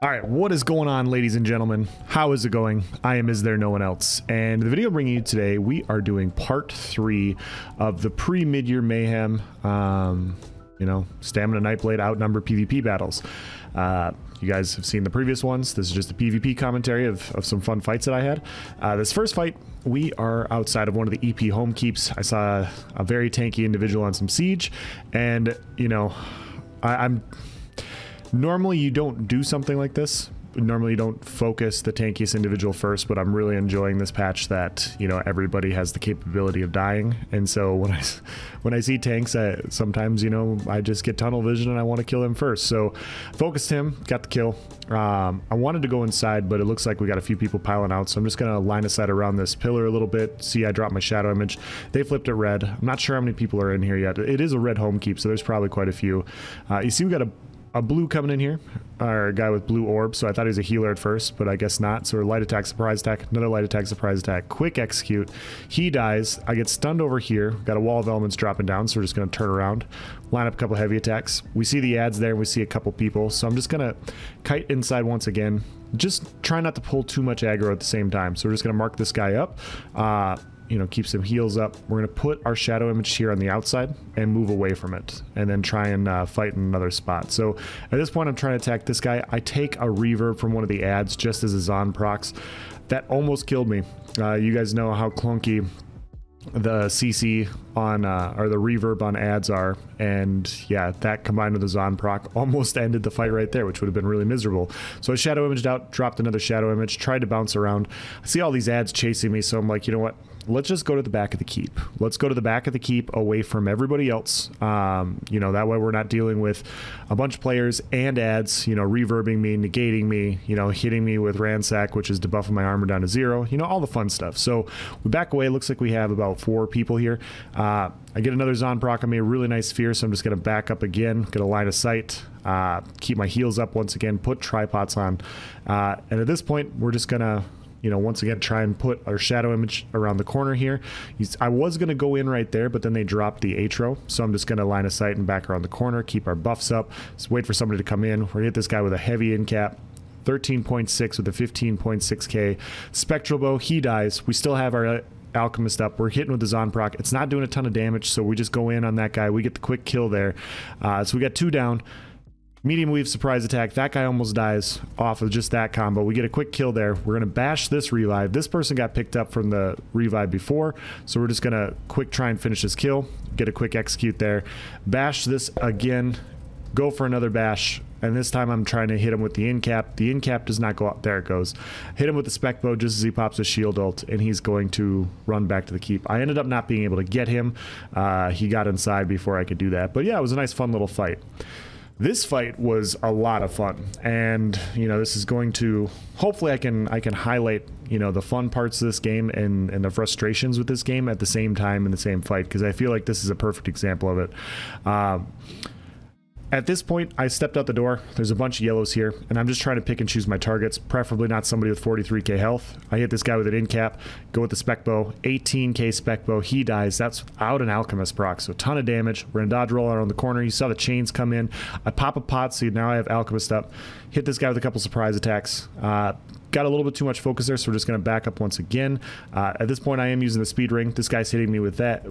All right, what is going on, ladies and gentlemen? How is it going? I am Is There No One Else? And the video I'm bringing you today, we are doing part 3 of the pre-Midyear Mayhem, Stamina Nightblade Outnumbered PvP battles. You guys have seen the previous ones. This is just a PvP commentary of some fun fights that I had. This first fight, we are outside of one of the EP home keeps. I saw a very tanky individual on some siege, and, I'm... Normally you don't do something like this. Normally you don't focus the tankiest individual first, but I'm really enjoying this patch that, everybody has the capability of dying. And so when I see tanks, sometimes, I just get tunnel vision and I want to kill them first. So focused him, got the kill. I wanted to go inside, but it looks like we got a few people piling out. So I'm just going to line of sight around this pillar a little bit. See, I dropped my shadow image. They flipped it red. I'm not sure how many people are in here yet. It is a red home keep, so there's probably quite a few. You see, we got a blue coming in here, or a guy with blue orb, so I thought he was a healer at first, but I guess not. So light attack, surprise attack, another light attack, surprise attack, quick execute. He dies. I get stunned over here. Got a wall of elements dropping down, so we're just going to turn around, line up a couple heavy attacks. We see the ads there, and we see a couple people, so I'm just going to kite inside once again. Just try not to pull too much aggro at the same time. So we're just going to mark this guy up. Keep some heals up. We're going to put our shadow image here on the outside and move away from it, and then try and fight in another spot. So at this point, I'm trying to attack this guy. I take a reverb from one of the ads just as a Zon procs. That almost killed me. You guys know how clunky the CC on or the reverb on ads are, and yeah, that combined with the Zon proc almost ended the fight right there, which would have been really miserable. So I shadow imaged out, dropped another shadow image, tried to bounce around. I see all these ads chasing me, so I'm like, you know what, let's just go to the back of the keep. Let's go to the back of the keep away from everybody else. That way we're not dealing with a bunch of players and ads, reverbing me, negating me, hitting me with ransack, which is debuffing my armor down to 0, all the fun stuff. So we back away. Looks like we have about 4 people here. I get another Zon proc on me, a really nice sphere, so I'm just going to back up again, get a line of sight, keep my heals up once again, put tripods on. And at this point, we're just going to once again, try and put our shadow image around the corner here. I was going to go in right there, but then they dropped the atro. So I'm just going to line of sight and back around the corner, keep our buffs up. Just wait for somebody to come in. We're going to hit this guy with a heavy in cap. 13.6 with a 15.6k. Spectral bow, he dies. We still have our alchemist up. We're hitting with the Zon proc. It's not doing a ton of damage, so we just go in on that guy. We get the quick kill there. So we got 2 down. Medium weave surprise attack. That guy almost dies off of just that combo. We get a quick kill there. We're going to bash this revive. This person got picked up from the revive before, so we're just going to quick try and finish this kill. Get a quick execute there. Bash this again. Go for another bash. And this time I'm trying to hit him with the in cap. The in cap does not go out. There it goes. Hit him with the spec bow just as he pops his shield ult, and he's going to run back to the keep. I ended up not being able to get him. He got inside before I could do that. But yeah, it was a nice fun little fight. This fight was a lot of fun, and this is going to, hopefully I can highlight the fun parts of this game and the frustrations with this game at the same time in the same fight, because I feel like this is a perfect example of it. At this point, I stepped out the door. There's a bunch of yellows here, and I'm just trying to pick and choose my targets, preferably not somebody with 43k health. I hit this guy with an in cap, go with the spec bow, 18k spec bow. He dies. That's out an alchemist proc, so a ton of damage. We're gonna dodge roll around the corner. You saw the chains come in. I pop a pot, so now I have alchemist up. Hit this guy with a couple surprise attacks. Got a little bit too much focus there, so we're just gonna back up once again. At this point, I am using the speed ring. This guy's hitting me with that,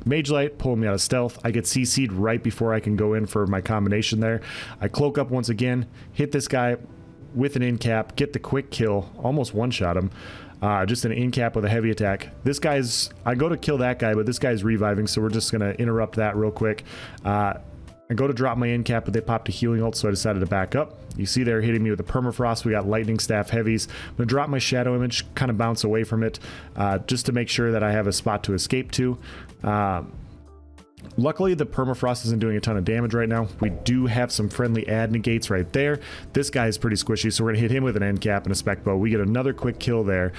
Mage Light, pulling me out of stealth. I get CC'd right before I can go in for my combination there. I cloak up once again, hit this guy with an in cap, get the quick kill, almost one-shot him. Just an in cap with a heavy attack. This guy's, I go to kill that guy, but this guy's reviving, so we're just going to interrupt that real quick. I go to drop my in cap, but they popped a healing ult, so I decided to back up. You see they're hitting me with a permafrost. We got lightning staff heavies. I'm gonna drop my shadow image, kind of bounce away from it, just to make sure that I have a spot to escape to. Luckily, the permafrost isn't doing a ton of damage right now. We do have some friendly ad negates right there. This guy is pretty squishy, so we're gonna hit him with an end cap and a spec bow. We get another quick kill there.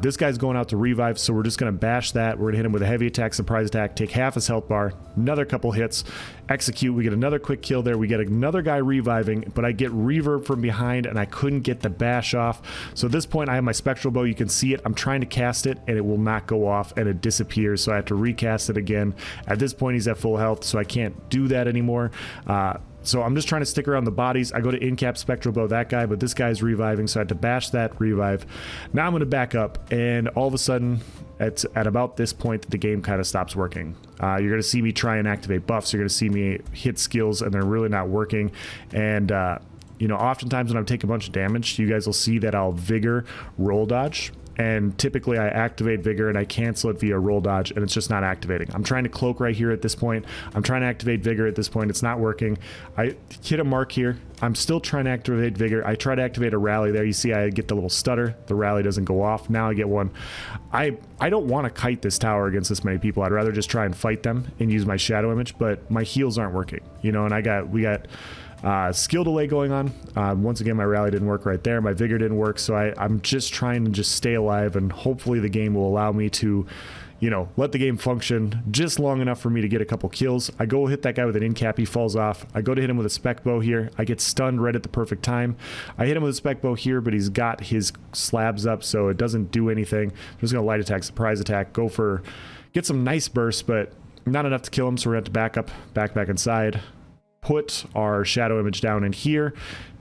This guy's going out to revive, so we're just gonna bash that. We're gonna hit him with a heavy attack, surprise attack, take half his health bar, another couple hits, execute. We get another quick kill there. We get another guy reviving, but I get reverb from behind and I couldn't get the bash off. So at this point, I have my spectral bow. You can see it. I'm trying to cast it and it will not go off and it disappears. So I have to recast it again. At this point, he's at full health, so I can't do that anymore. So I'm just trying to stick around the bodies. I go to in-cap Spectral Bow that guy, but this guy's reviving, so I had to bash that, revive. Now I'm going to back up, and all of a sudden, at about this point, the game kind of stops working. You're going to see me try and activate buffs. You're going to see me hit skills, and they're really not working. And, you know, oftentimes when I'm taking a bunch of damage, you guys will see that I'll Vigor roll dodge. And typically I activate Vigor and I cancel it via roll dodge, and it's just not activating. I'm trying to cloak right here at this point. I'm trying to activate Vigor at this point. It's not working. I hit a mark here. I'm still trying to activate Vigor. I try to activate a rally there. You see I get the little stutter. The rally doesn't go off. Now I get one. I don't want to kite this tower against this many people. I'd rather just try and fight them and use my shadow image, but my heals aren't working. You know, and we got skill delay going on. Once again, my rally didn't work right there. My Vigor didn't work, so I'm just trying to just stay alive, and hopefully the game will allow me to, you know, let the game function just long enough for me to get a couple kills. I go hit that guy with an in-cap. He falls off. I go to hit him with a spec bow here. I get stunned right at the perfect time. I hit him with a spec bow here, but he's got his slabs up, so it doesn't do anything. I'm just going to light attack, surprise attack, get some nice bursts, but not enough to kill him, so we're going to have to back up, back inside. Put our shadow image down in here,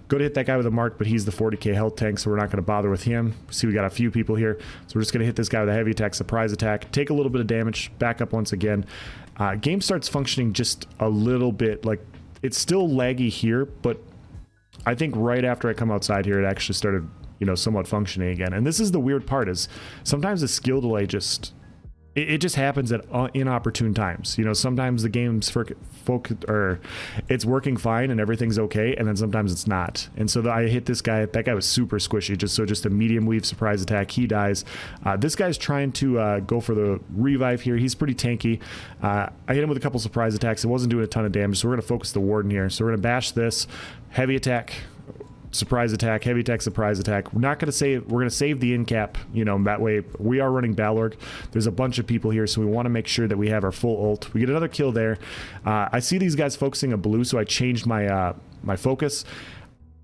go to hit that guy with a mark, but he's the 40k health tank, so we're not going to bother with him. See, we got a few people here, so we're just going to hit this guy with a heavy attack, surprise attack, take a little bit of damage, back up once again. Game starts functioning just a little bit, like it's still laggy here, but I think right after I come outside here, it actually started, you know, somewhat functioning again. And this is the weird part, is sometimes the skill delay just it just happens at inopportune times. You know, sometimes the game's it's working fine and everything's okay, and then sometimes it's not. And so I hit this guy. That guy was super squishy. Just a medium weave surprise attack. He dies. This guy's trying to go for the revive here. He's pretty tanky. I hit him with a couple surprise attacks. It wasn't doing a ton of damage, so we're going to focus the Warden here. So we're going to bash this. Heavy attack. Surprise attack, heavy attack, surprise attack. We're not going to save, we're going to save the in-cap, you know, that way. We are running Balorg. There's a bunch of people here, so we want to make sure that we have our full ult. We get another kill there. I see these guys focusing a blue, so I changed my my focus.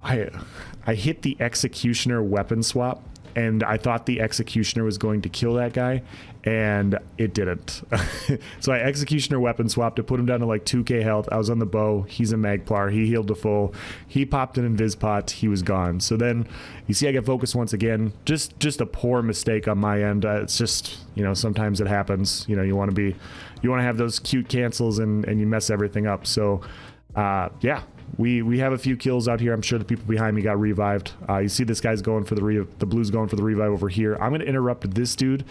I hit the Executioner weapon swap, and I thought the Executioner was going to kill that guy, and it didn't. So I Executioner weapon swapped to put him down to like 2k health. I was on the bow. He's a Magplar. He healed to full. He popped an Invis pot. He was gone. So then you see I get focused once again. Just a poor mistake on my end. It's just, you know, sometimes it happens. You know, you want to have those cute cancels, and you mess everything up. So yeah. We have a few kills out here. I'm sure the people behind me got revived. You see this guy's going for the blue's going for the revive over here. I'm going to interrupt this dude,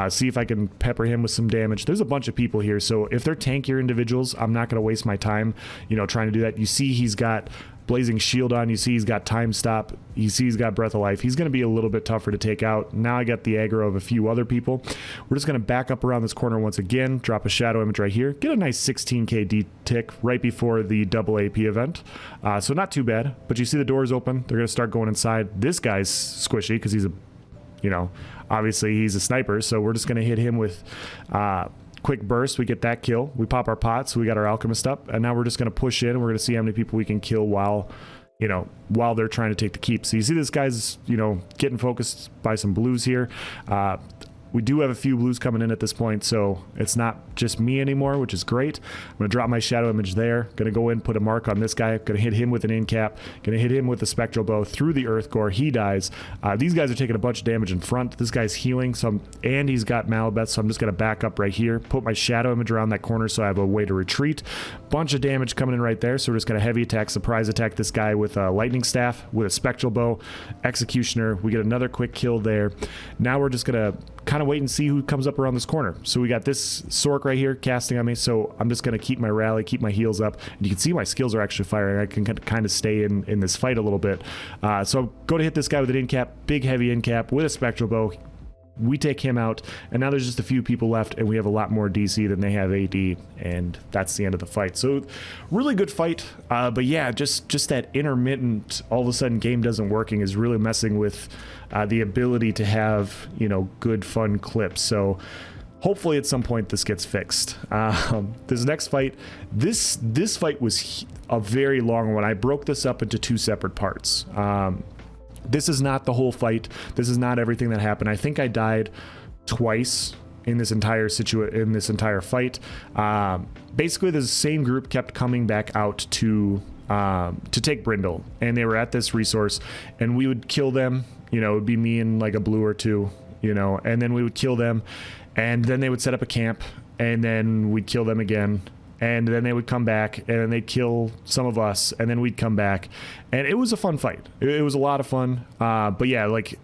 see if I can pepper him with some damage. There's a bunch of people here, so if they're tankier individuals, I'm not going to waste my time, you know, trying to do that. You see he's got Blazing Shield on. You see he's got Time Stop. You see he's got Breath of Life. He's going to be a little bit tougher to take out. Now I got the aggro of a few other people. We're just going to back up around this corner once again, drop a shadow image right here, get a nice 16k D tick right before the double AP event. So not too bad, but you see the doors open. They're going to start going inside. This guy's squishy because he's you know, obviously he's a sniper, so we're just going to hit him with quick burst. We get that kill. We pop our pots. So we got our alchemist up, and now we're just going to push in. We're going to see how many people we can kill while they're trying to take the keep. So you see this guy's, you know, getting focused by some blues here. We do have a few blues coming in at this point, so it's not just me anymore, which is great. I'm going to drop my shadow image there. Going to go in, put a mark on this guy. Going to hit him with an in-cap. Going to hit him with the spectral bow through the earth gore. He dies. These guys are taking a bunch of damage in front. This guy's healing, and he's got Malabeth, so I'm just going to back up right here. Put my shadow image around that corner so I have a way to retreat. Bunch of damage coming in right there, so we're just going to heavy attack, surprise attack this guy with a lightning staff, with a spectral bow, executioner. We get another quick kill there. Now we're just going to kind of wait and see who comes up around this corner. So we got this Sork right here casting on me, so I'm just going to keep my rally, keep my heals up, and you can see my skills are actually firing. I can kind of stay in this fight a little bit. So go to hit this guy with an in-cap, big heavy in-cap with a spectral bow. We take him out, and now there's just a few people left, and we have a lot more DC than they have AD, and that's the end of the fight. So really good fight, but yeah, just that intermittent, all of a sudden game doesn't working is really messing with the ability to have, you know, good fun clips. So hopefully at some point this gets fixed. This next fight, this fight was a very long one. I broke this up into two separate parts. This is not the whole fight. This is not everything that happened. I think I died twice in this entire fight. Basically, the same group kept coming back out to to take Brindle, and they were at this resource, and we would kill them. You know, it would be me and like a blue or two, you know, and then we would kill them, and then they would set up a camp, and then we'd kill them again, and then they would come back, and then they'd kill some of us, and then we'd come back, and it was a fun fight. It was a lot of fun, but yeah, like,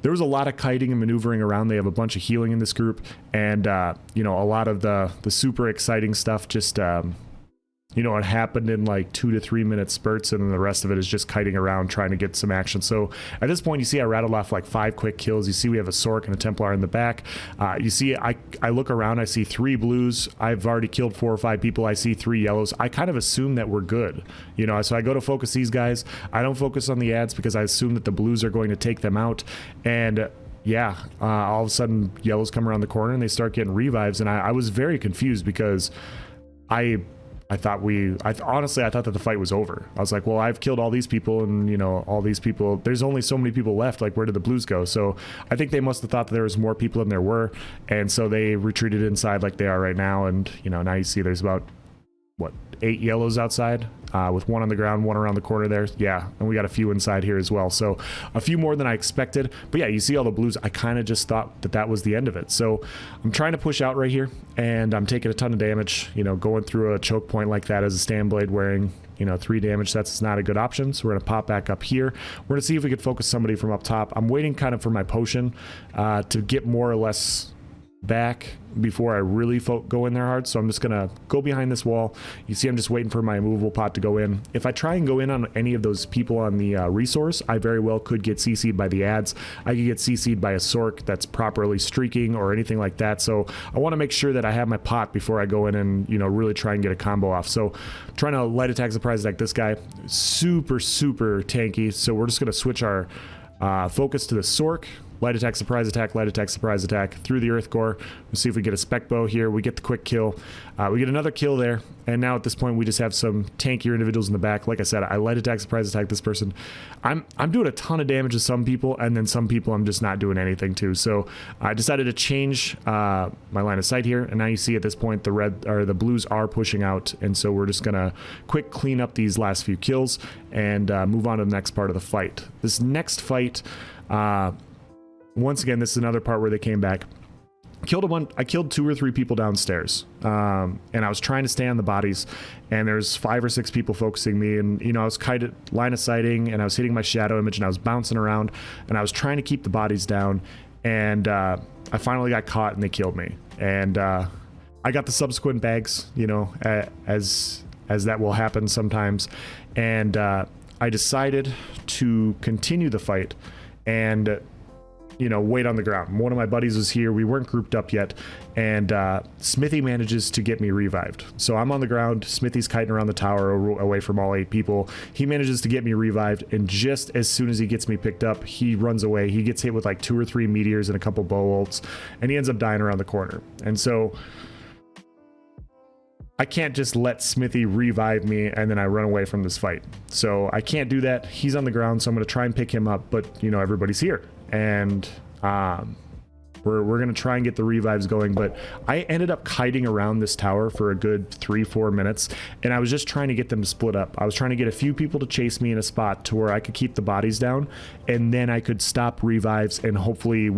there was a lot of kiting and maneuvering around. They have a bunch of healing in this group, and you know, a lot of the super exciting stuff just you know, it happened in like 2 to 3 minute spurts, and then the rest of it is just kiting around trying to get some action. So at this point, you see I rattled off like 5 quick kills. You see we have a Sork and a Templar in the back. You see I look around, I see 3 blues. I've already killed 4 or 5 people. I see 3 yellows. I kind of assume that we're good, you know, so I go to focus these guys. I don't focus on the ads because I assume that the blues are going to take them out. And yeah, all of a sudden yellows come around the corner and they start getting revives, and I was very confused because honestly, I thought that the fight was over. I was like, well, I've killed all these people, and you know, all these people, there's only so many people left. Like, where did the blues go? So I think they must have thought that there was more people than there were, and so they retreated inside like they are right now. And you know, now you see there's about, what, 8 yellows outside, with 1 on the ground, 1 around the corner there. Yeah, and we got a few inside here as well. So a few more than I expected. But yeah, you see all the blues. I kind of just thought that that was the end of it. So I'm trying to push out right here, and I'm taking a ton of damage. You know, going through a choke point like that as a stand blade wearing, you know, 3 damage, that's not a good option. So we're gonna pop back up here. We're gonna see if we could focus somebody from up top. I'm waiting kind of for my potion to get more or less back before I really go in there hard. So I'm just gonna go behind this wall. You see I'm just waiting for my immovable pot to go in. If I try and go in on any of those people on the resource, I very well could get CC'd by the ads. I could get CC'd by a Sork that's properly streaking or anything like that. So I want to make sure that I have my pot before I go in and, you know, really try and get a combo off. So trying to light attack, surprise attack this guy. Super tanky. So we're just gonna switch our focus to the Sork. Light attack, surprise attack through the Earth Gore. We'll see if we get a spec bow here. We get the quick kill. We get another kill there. And now at this point, we just have some tankier individuals in the back. Like I said, I light attack, surprise attack this person. I'm doing a ton of damage to some people, and then some people I'm just not doing anything to. So I decided to change my line of sight here. And now you see at this point, the blues are pushing out. And so we're just gonna quick clean up these last few kills and move on to the next part of the fight. This next fight, once again, this is another part where they came back. I killed 2 or 3 people downstairs, and I was trying to stay on the bodies, and there's 5 or 6 people focusing me, and you know, I was kind of line of sighting, and I was hitting my shadow image, and I was bouncing around, and I was trying to keep the bodies down, and I finally got caught, and they killed me, and I got the subsequent bags, you know, as that will happen sometimes, and I decided to continue the fight and, you know, wait on the ground. One of my buddies was here. We weren't grouped up yet, and Smithy manages to get me revived. So I'm on the ground. Smithy's kiting around the tower away from all 8 people. He manages to get me revived, and just as soon as he gets me picked up, he runs away. He gets hit with like 2 or 3 meteors and a couple bow ults, and he ends up dying around the corner. And so I can't just let Smithy revive me and then I run away from this fight. So I can't do that. He's on the ground, so I'm going to try and pick him up, but you know, everybody's here, and we're going to try and get the revives going. But I ended up kiting around this tower for a good 3-4 minutes, and I was just trying to get them to split up. I was trying to get a few people to chase me in a spot to where I could keep the bodies down, and then I could stop revives and hopefully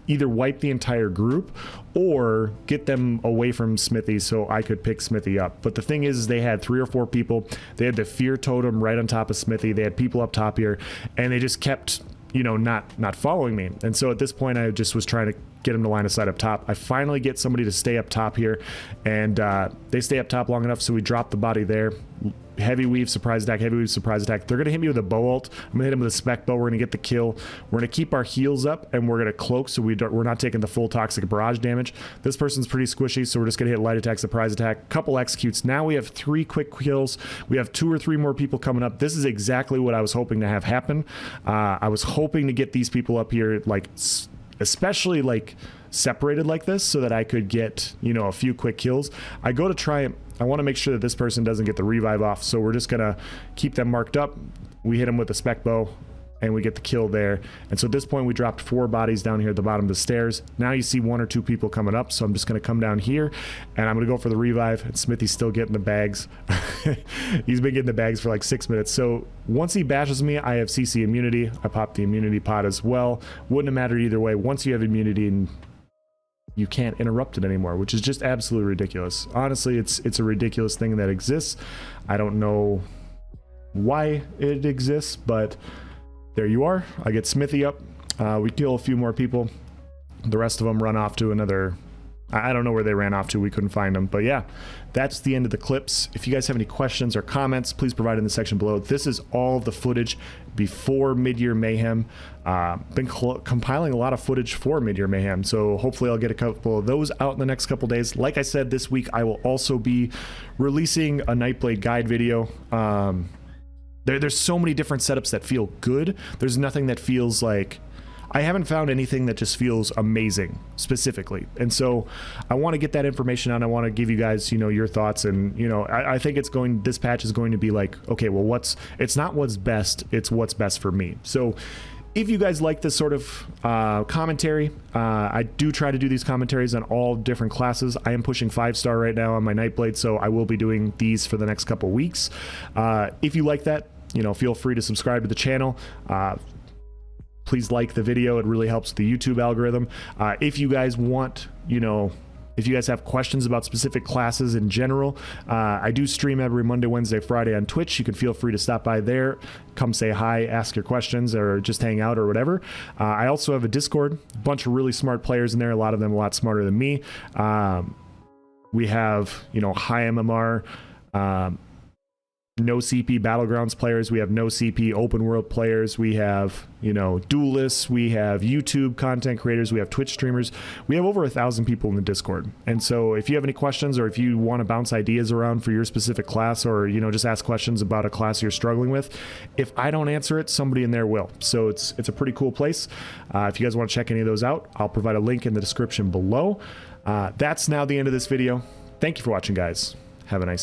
either wipe the entire group or get them away from Smithy so I could pick Smithy up. But the thing is, they had 3 or 4 people. They had the fear totem right on top of Smithy. They had people up top here, and they just kept, you know, not following me. And so at this point, I just was trying to get him to line of sight up top. I finally get somebody to stay up top here, and they stay up top long enough, so we drop the body there. Heavy weave, surprise attack, heavy weave, surprise attack. They're going to hit me with a bow ult. I'm going to hit him with a spec bow. We're going to get the kill. We're going to keep our heals up, and we're going to cloak so we're not taking the full toxic barrage damage. This person's pretty squishy, so we're just going to hit light attack, surprise attack, couple executes. Now we have 3 quick kills. We have 2 or 3 more people coming up. This is exactly what I was hoping to have happen. I was hoping to get these people up here, like, especially like separated like this, so that I could get, you know, a few quick kills. I go to try it. I want to make sure that this person doesn't get the revive off, so we're just gonna keep them marked up. We hit them with a spec bow. and we get the kill there. And so at this point we dropped 4 bodies down here at the bottom of the stairs. Now you see 1 or 2 people coming up, so I'm just going to come down here and I'm going to go for the revive. And Smithy's still getting the bags. He's been getting the bags for like 6 minutes. So once he bashes me, I have CC immunity. I pop the immunity pod as well. Wouldn't have mattered either way. Once you have immunity, and you can't interrupt it anymore, which is just absolutely ridiculous. Honestly, it's a ridiculous thing that exists. I don't know why it exists, but there you are. I get Smithy up. We kill a few more people. The rest of them run off to another... I don't know where they ran off to. We couldn't find them. But yeah, that's the end of the clips. If you guys have any questions or comments, please provide in the section below. This is all of the footage before Midyear Mayhem. Been compiling a lot of footage for Midyear Mayhem, so hopefully I'll get a couple of those out in the next couple days. Like I said, this week I will also be releasing a Nightblade guide video. There's so many different setups that feel good. There's nothing that feels like... I haven't found anything that just feels amazing specifically. And so I want to get that information out. I want to give you guys, you know, your thoughts. And, you know, I think this patch is going to be like, okay, well, it's not what's best, it's what's best for me. So if you guys like this sort of commentary, I do try to do these commentaries on all different classes. I am pushing 5-star right now on my Nightblade, so I will be doing these for the next couple weeks. If you like that, you know, feel free to subscribe to the channel. Please like the video. It really helps the YouTube algorithm. If you guys want, you know, if you guys have questions about specific classes in general, I do stream every Monday, Wednesday, Friday on Twitch. You can feel free to stop by there, come say hi, ask your questions, or just hang out or whatever. I also have a Discord, a bunch of really smart players in there, a lot of them a lot smarter than me. We have, you know, high MMR, no CP Battlegrounds players. We have no CP open world players. We have, you know, duelists. We have YouTube content creators. We have Twitch streamers. We have over 1,000 people in the Discord. And so if you have any questions, or if you want to bounce ideas around for your specific class, or, you know, just ask questions about a class you're struggling with, if I don't answer it, somebody in there will. So it's a pretty cool place. If you guys want to check any of those out, I'll provide a link in the description below. That's now the end of this video. Thank you for watching, guys. Have a nice day.